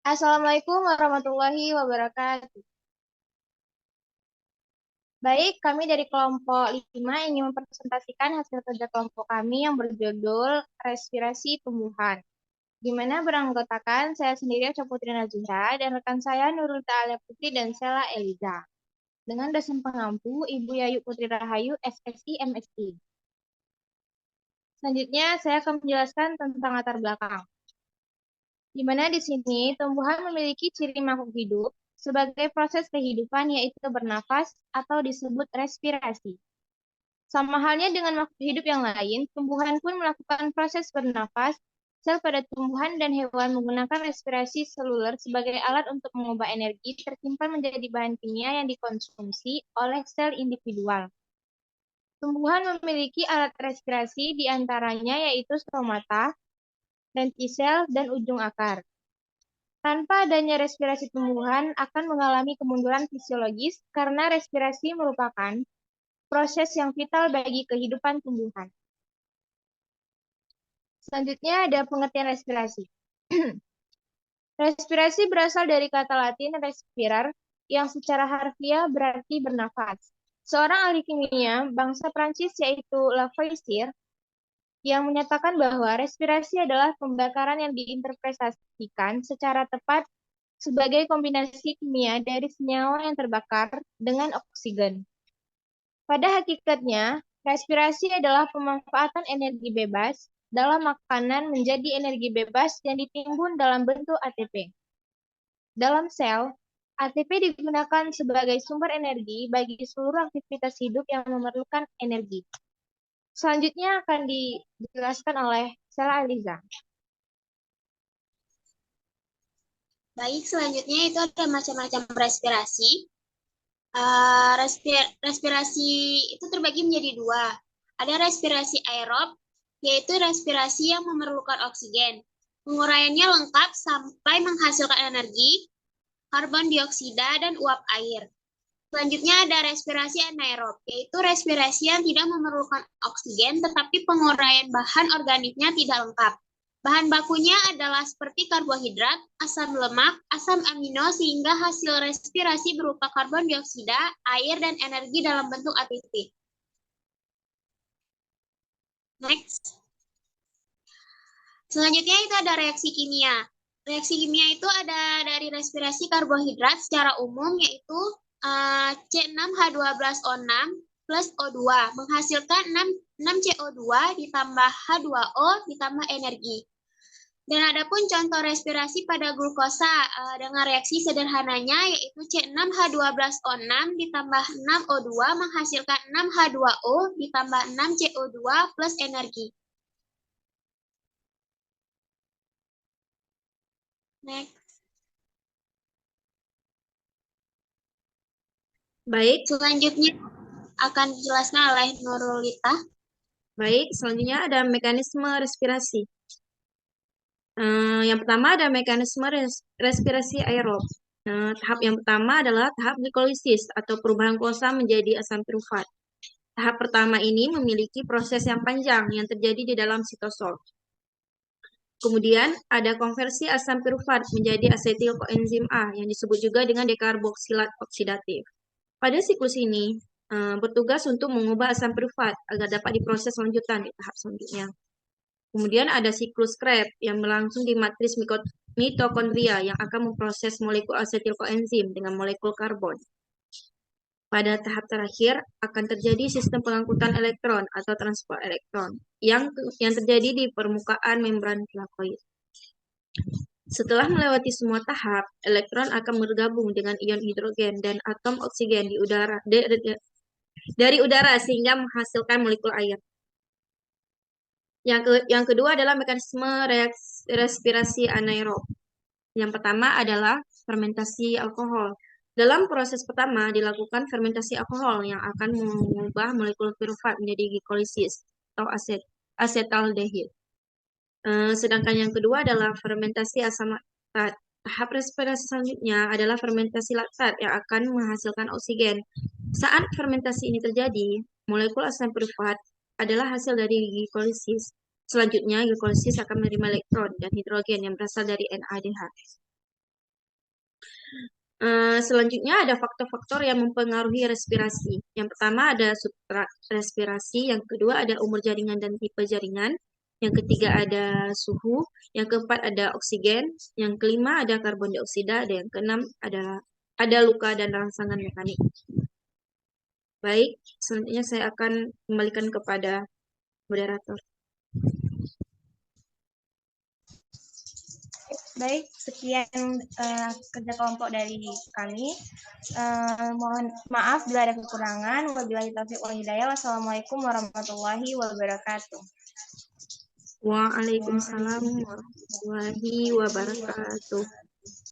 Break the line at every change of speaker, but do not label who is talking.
Assalamualaikum warahmatullahi wabarakatuh. Baik, kami dari kelompok 5 ingin mempresentasikan hasil kerja kelompok kami yang berjudul Respirasi Tumbuhan, di mana beranggotakan saya sendiri Aca Putri Nazira dan rekan saya Nurul Ta'ala Putri dan Sela Eliza, dengan dosen pengampu Ibu Yayu Putri Rahayu, SSI, MSI. Selanjutnya, saya akan menjelaskan tentang latar belakang, di mana di sini tumbuhan memiliki ciri makhluk hidup sebagai proses kehidupan yaitu bernafas atau disebut respirasi. Sama halnya dengan makhluk hidup yang lain, tumbuhan pun melakukan proses bernafas. Sel pada tumbuhan dan hewan menggunakan respirasi seluler sebagai alat untuk mengubah energi tersimpan menjadi bahan kimia yang dikonsumsi oleh sel individual. Tumbuhan memiliki alat respirasi di antaranya yaitu stomata, lentisel, dan ujung akar. Tanpa adanya respirasi tumbuhan akan mengalami kemunduran fisiologis karena respirasi merupakan proses yang vital bagi kehidupan tumbuhan. Selanjutnya ada pengertian respirasi. Respirasi berasal dari kata Latin respirar yang secara harfiah berarti bernafas. Seorang ahli kimia bangsa Prancis yaitu Lavoisier yang menyatakan bahwa respirasi adalah pembakaran yang diinterpretasikan secara tepat sebagai kombinasi kimia dari senyawa yang terbakar dengan oksigen. Pada hakikatnya, respirasi adalah pemanfaatan energi bebas dalam makanan menjadi energi bebas yang ditimbun dalam bentuk ATP. Dalam sel, ATP digunakan sebagai sumber energi bagi seluruh aktivitas hidup yang memerlukan energi. Selanjutnya akan dijelaskan oleh Sela Eliza.
Baik, selanjutnya itu ada macam-macam respirasi. Respirasi itu terbagi menjadi dua. Ada respirasi aerob, yaitu respirasi yang memerlukan oksigen. Penguraiannya lengkap sampai menghasilkan energi, karbon dioksida, dan uap air. Selanjutnya ada respirasi anaerob, yaitu respirasi yang tidak memerlukan oksigen, tetapi penguraian bahan organiknya tidak lengkap. Bahan bakunya adalah seperti karbohidrat, asam lemak, asam amino, sehingga hasil respirasi berupa karbon dioksida, air, dan energi dalam bentuk ATP. Next. Selanjutnya itu ada reaksi kimia. Reaksi kimia itu ada dari respirasi karbohidrat secara umum, yaitu C6H12O6 plus O2, menghasilkan 6 CO2 ditambah H2O ditambah energi. Dan ada pun contoh respirasi pada glukosa dengan reaksi sederhananya yaitu C6H12O6 ditambah 6O2 menghasilkan 6H2O ditambah 6CO2 plus energi. Next.
Baik.
Selanjutnya akan dijelaskan oleh Nurulita.
Baik, selanjutnya ada mekanisme respirasi. Yang pertama ada mekanisme respirasi aerob. Tahap yang pertama adalah tahap glikolisis atau perubahan glukosa menjadi asam pirufat. Tahap pertama ini memiliki proses yang panjang yang terjadi di dalam sitosol. Kemudian ada konversi asam pirufat menjadi asetil koenzim A yang disebut juga dengan dekarboksilat oksidatif. Pada siklus ini bertugas untuk mengubah asam pirufat agar dapat diproses lanjutan di tahap selanjutnya. Kemudian ada siklus Krebs yang berlangsung di matris mitokondria yang akan memproses molekul asetil koenzim dengan molekul karbon. Pada tahap terakhir akan terjadi sistem pengangkutan elektron atau transport elektron yang terjadi di permukaan membran plakoid. Setelah melewati semua tahap, elektron akan bergabung dengan ion hidrogen dan atom oksigen di udara dari udara sehingga menghasilkan molekul air. Yang kedua adalah mekanisme respirasi anaerob. Yang pertama adalah fermentasi alkohol. Dalam proses pertama dilakukan fermentasi alkohol yang akan mengubah molekul pirufat menjadi glikolisis atau asetaldehid. Sedangkan yang kedua adalah fermentasi asam laktat. Tahap respirasi selanjutnya adalah fermentasi laktat yang akan menghasilkan oksigen. Saat fermentasi ini terjadi, molekul asam pirufat adalah hasil dari glikolisis. Selanjutnya, glikolisis akan menerima elektron dan hidrogen yang berasal dari NADH. Selanjutnya ada faktor-faktor yang mempengaruhi respirasi. Yang pertama ada substrat respirasi, yang kedua ada umur jaringan dan tipe jaringan, yang ketiga ada suhu, yang keempat ada oksigen, yang kelima ada karbon dioksida, dan yang keenam ada luka dan rangsangan mekanik. Baik, selanjutnya saya akan kembalikan kepada moderator.
Baik, sekian kerja kelompok dari kami. Mohon maaf bila ada kekurangan. Wabillahi taufiq wal hidayah. Wassalamualaikum warahmatullahi wabarakatuh.
Waalaikumsalam warahmatullahi wabarakatuh.